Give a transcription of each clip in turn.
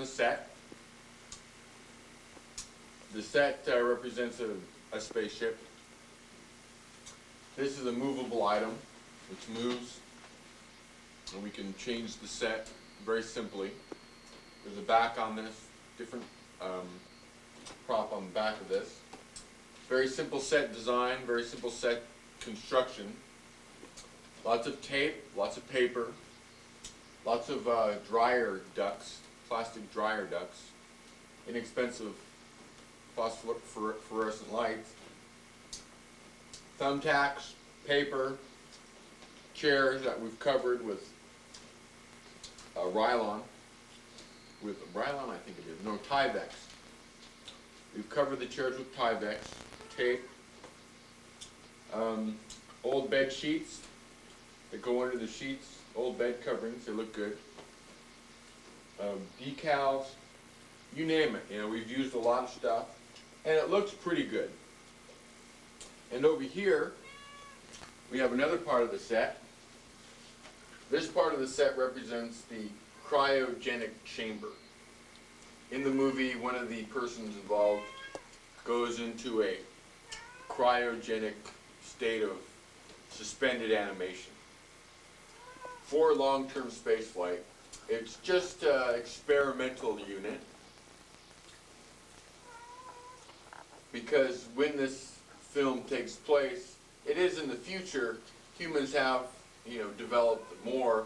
the set. The set represents a spaceship. This is a movable item which moves, and we can change the set very simply. There's a back on this, different prop on the back of this. Very simple set design, very simple set construction. Lots of tape, lots of paper, lots of dryer ducts, plastic dryer ducts, inexpensive phosphorescent lights, thumbtacks, paper, chairs that we've covered with Rylon, I think it is, no, Tyvex. We've covered the chairs with Tyvex, tape, old bed sheets that go under the sheets, old bed coverings, they look good, decals, you name it, you know, we've used a lot of stuff, and it looks pretty good. And over here, we have another part of the set. This part of the set represents the cryogenic chamber. In the movie, one of the persons involved goes into a cryogenic state of suspended animation. For long-term space flight, it's just an experimental unit, because when this film takes place, it is in the future. Humans have, you know, developed more,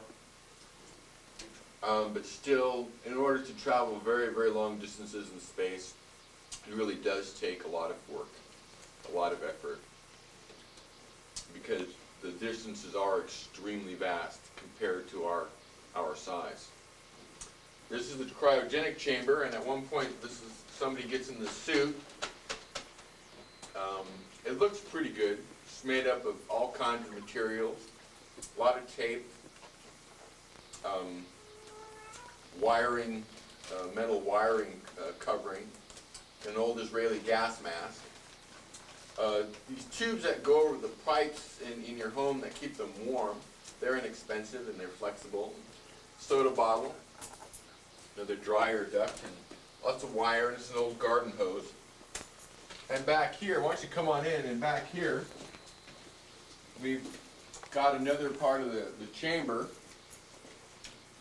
but still, in order to travel very, very long distances in space, it really does take a lot of work, a lot of effort, because the distances are extremely vast compared to our size. This is the cryogenic chamber, and at one point, somebody gets in the suit. It looks pretty good. It's made up of all kinds of materials, a lot of tape, wiring, metal wiring covering, an old Israeli gas mask. These tubes that go over the pipes in your home that keep them warm, they're inexpensive and they're flexible. Soda bottle, another dryer duct, and lots of wire, and it's an old garden hose. And back here, why don't you come on in, and back here, we've got another part of the chamber,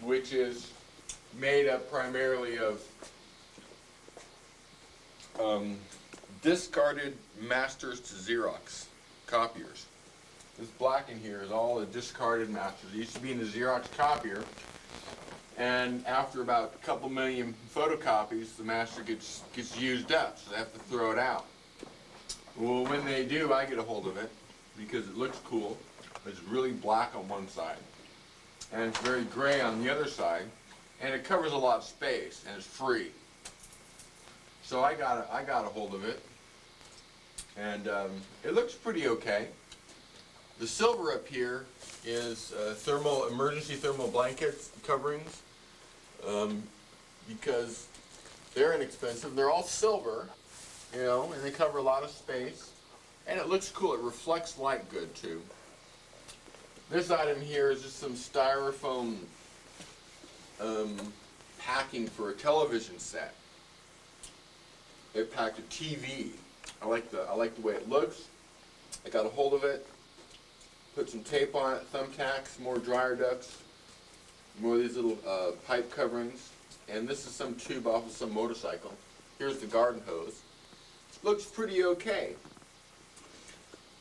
which is made up primarily of discarded masters to Xerox copiers. This black in here is all the discarded masters. It used to be in the Xerox copier, and after about a couple million photocopies, the master gets used up, so they have to throw it out. Well, when they do, I get a hold of it because it looks cool. It's really black on one side, and it's very gray on the other side, and it covers a lot of space, and it's free. So I got a hold of it, and it looks pretty okay. The silver up here is emergency thermal blankets coverings, because they're inexpensive. They're all silver, you know, and they cover a lot of space, and it looks cool. It reflects light good too. This item here is just some styrofoam packing for a television set. They packed a TV. I like the way it looks. I got a hold of it, put some tape on it, thumbtacks, more dryer ducts, more of these little pipe coverings, and this is some tube off of some motorcycle. Here's the garden hose. Looks pretty okay.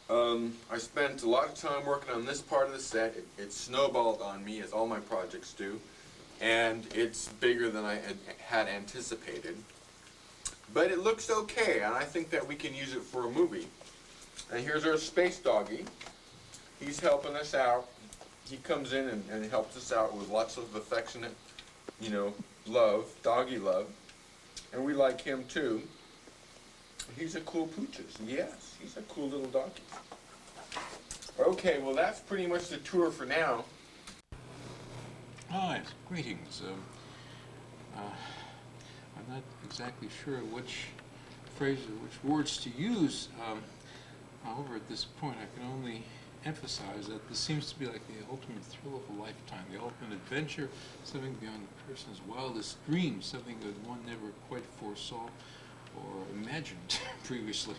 I spent a lot of time working on this part of the set. It snowballed on me, as all my projects do, and it's bigger than I had anticipated. But it looks okay, and I think that we can use it for a movie. And here's our space doggy. He's helping us out. He comes in and helps us out with lots of affectionate, you know, love, doggy love. And we like him too. He's a cool pooches. Yes, he's a cool little donkey. Okay, well that's pretty much the tour for now. Hi, greetings. I'm not exactly sure which phrases or which words to use. However, at this point I can only emphasize that this seems to be like the ultimate thrill of a lifetime, the ultimate adventure, something beyond the person's wildest dreams, something that one never quite foresaw or imagined previously.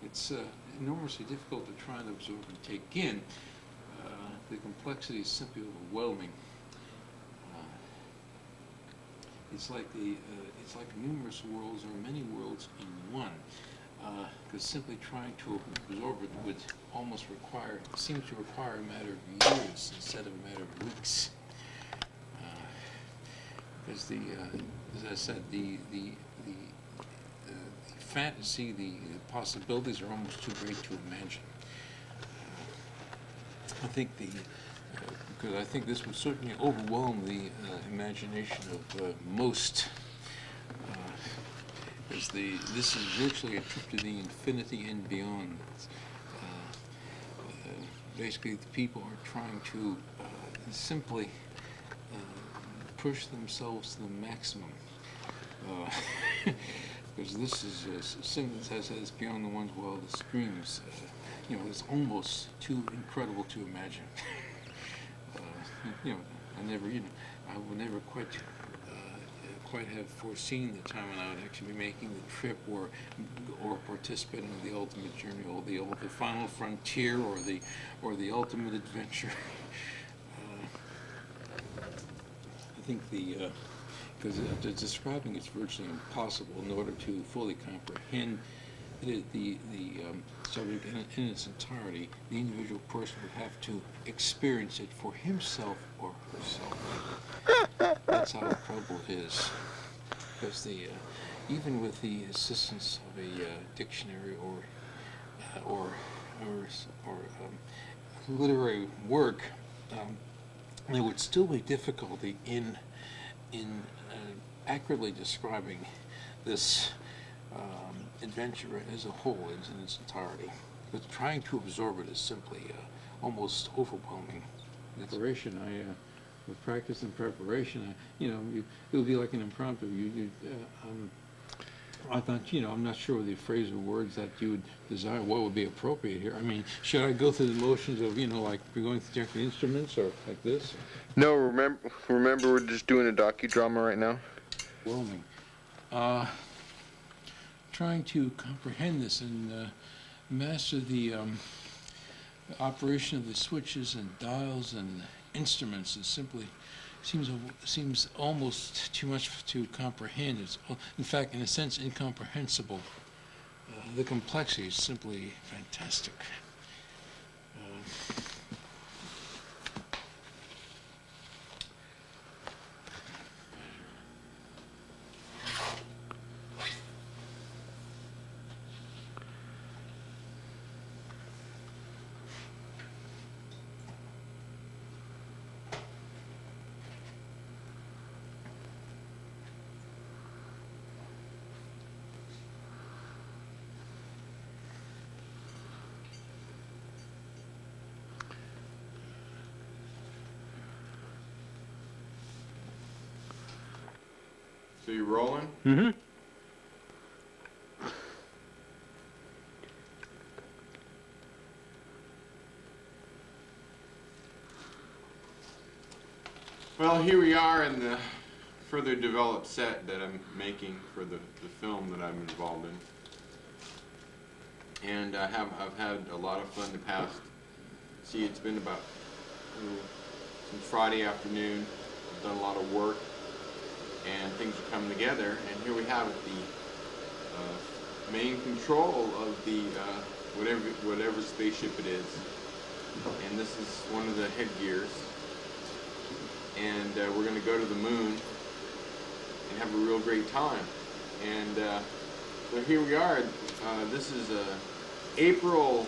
It's enormously difficult to try and absorb and take in. The complexity is simply overwhelming. It's like numerous worlds or many worlds in one. Because simply trying to absorb it would almost seems to require a matter of years instead of a matter of weeks. Because as I said, the fantasy, the possibilities are almost too great to imagine. I think because I think this would certainly overwhelm the imagination of most. This is virtually a trip to the infinity and beyond. Basically, the people are trying to simply push themselves to the maximum. Because this is something that says beyond the one's wildest dreams. It's almost too incredible to imagine. I would never quite have foreseen the time when I would actually be making the trip or participating in the ultimate journey, or the final frontier, or the ultimate adventure. I think because describing it's virtually impossible in order to fully comprehend the subject in its entirety. The individual person would have to experience it for himself or herself. That's how incredible it is. Because even with the assistance of a dictionary or literary work, there would still be difficulty in accurately describing this adventure as a whole, in its entirety. But trying to absorb it is simply almost overwhelming. Preparation, with practice and preparation, it would be like an impromptu. I thought, I'm not sure of the phrase or words that you would desire, what would be appropriate here. I mean, should I go through the motions of, like we're going through different instruments, or like this? No, remember we're just doing a docudrama right now. Overwhelming. Trying to comprehend this and master the operation of the switches and dials and instruments is simply seems almost too much to comprehend. It's, in fact, in a sense, incomprehensible. The complexity is simply fantastic. So you rolling? Mm-hmm. Well, here we are in the further developed set that I'm making for the film that I'm involved in. And I've had a lot of fun the past. See, it's been about since Friday afternoon. I've done a lot of work, and things are coming together. And here we have it, the main control of the whatever spaceship it is. And this is one of the headgears. And we're going to go to the moon and have a real great time. And so here we are. This is April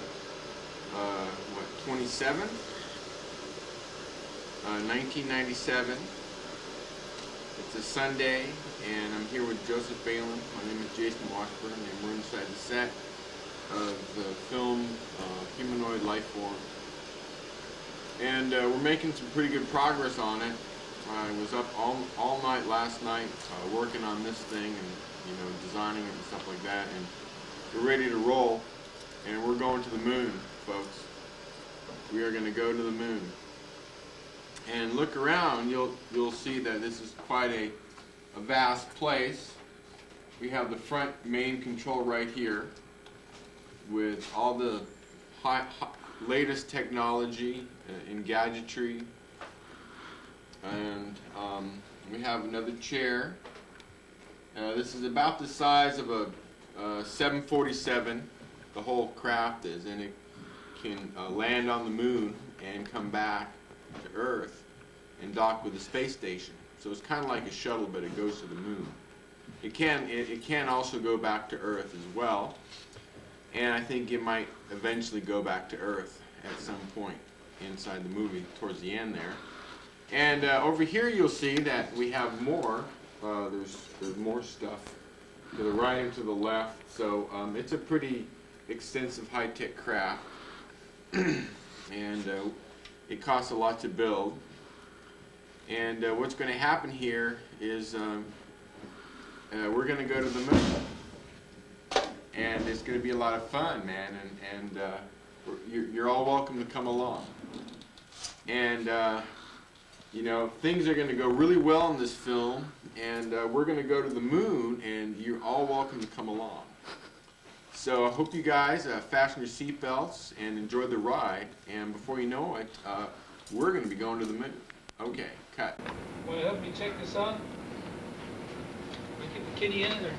27th, 1997. It's a Sunday, and I'm here with Joseph Phelan. My name is Jason Washburn, and we're inside the set of the film Humanoid Life Form. And we're making some pretty good progress on it. I was up all night last night working on this thing and designing it and stuff like that, and we're ready to roll. and we're going to the moon, folks. We are going to go to the moon. And look around, you'll see that this is quite a vast place. We have the front main control right here with all the latest technology in gadgetry. And we have another chair. This is about the size of a 747, the whole craft is, and it can land on the moon and come back to Earth and dock with the space station. So it's kind of like a shuttle, but it goes to the moon. It can also go back to Earth as well, and I think it might eventually go back to Earth at some point inside the movie towards the end there. And over here you'll see that we have more. There's more stuff to the right and to the left. So it's a pretty extensive high-tech craft, and it costs a lot to build. And what's going to happen here is we're going to go to the moon, and it's going to be a lot of fun, man. And you're all welcome to come along. And you know, things are going to go really well in this film, and we're going to go to the moon, and you're all welcome to come along. So I hope you guys fasten your seatbelts and enjoy the ride, and before you know it, we're going to be going to the moon. Okay, cut. Want to help me check this on? We get the kitty in there.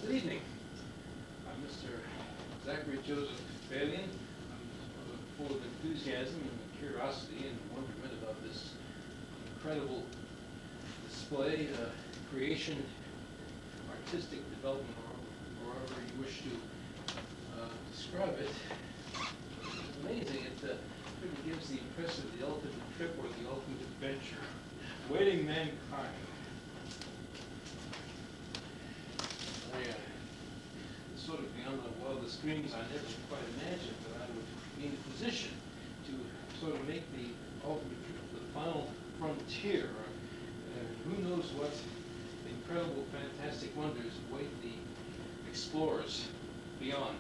Good evening. I'm Mr. Zachary Joseph Balian. I'm full of enthusiasm and curiosity and wonderment about this incredible display, creation, artistic development, or however you wish to describe it. It's amazing. It really gives the impress of the ultimate trip or the ultimate adventure awaiting mankind. Sort of beyond my wildest dreams, I never quite imagined that I would be in a position to sort of make the ultimate trip, the final frontier. Who knows what incredible, fantastic wonders await the explorers beyond.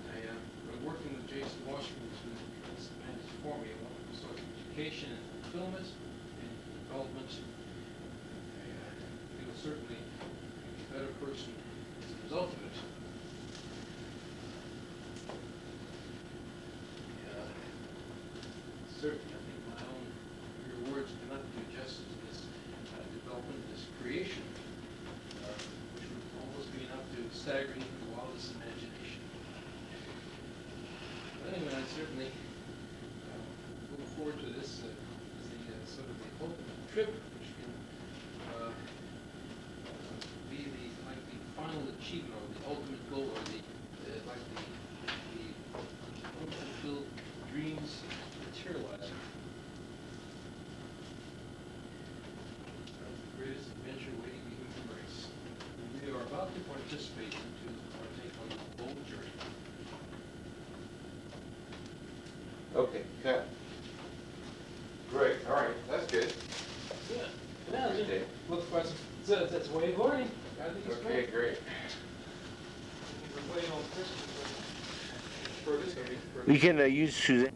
I'm working with Jason Washburn, who's managed for me. I want to start education and fulfillment and development. I feel certainly a better person as a result of it. Certainly, I think my own mere words cannot do justice to this development, this creation, which would almost be enough to stagger even the wildest imagination. But anyway, I certainly look forward to this as the sort of the ultimate trip, which can be the final achievement or the ultimate goal, or the unfulfilled dreams materializing. The greatest adventure waiting the human race. We are about to participate into partake on a bold journey. Okay, cut. Great. All right, that's good. Yeah. Yeah, Okay. looks quite that's a way of learning. I think it's Okay, great. We're waiting on Christmas. We can use Suzanne.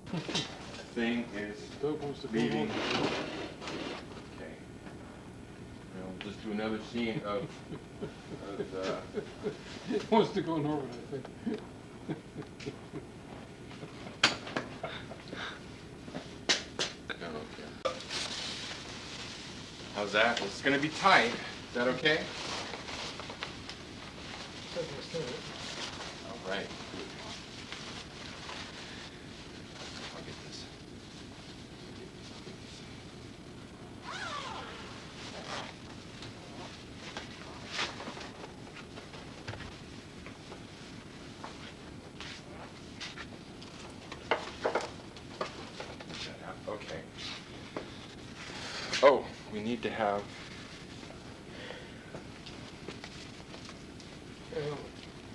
Thing is leaving. Okay. We'll just do another scene of It wants to go normal, I think. okay. How's that? It's gonna be tight. Is that okay? All right. I'll get this. need to have.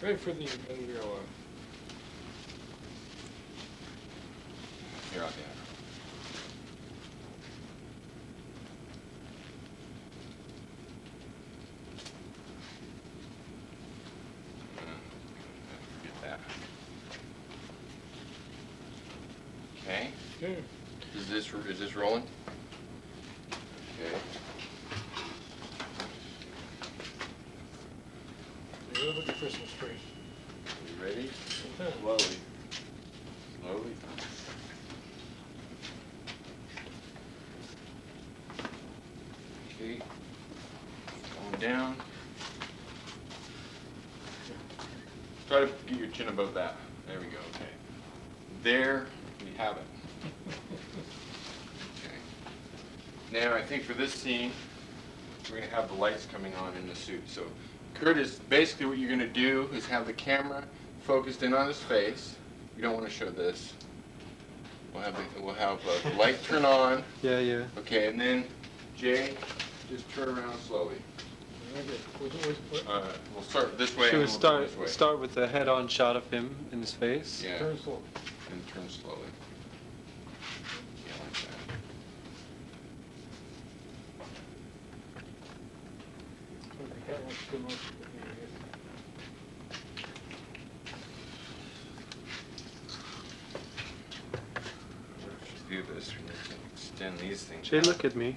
Ready for the umbrella. Here, I'll get it. Forget that. Okay. Yeah. Is this rolling? Okay. Look at the Christmas tree. You ready? Yeah. Slowly. Slowly. Okay. Going down. Try to get your chin above that. There we go. Okay. There we have it. Okay. Now I think for this scene, we're going to have the lights coming on in the suit. So Curtis, basically what you're going to do is have the camera focused in on his face. You don't want to show this. We'll have the light turn on. Yeah, yeah. Okay, and then Jay, just turn around slowly. We'll start this way. Should we and we'll go this way. start with the head-on shot of him in his face? Yeah. Turn slow. And turn slowly. Yeah, like that. Do this. We need to extend these things. Jay, out. look at me.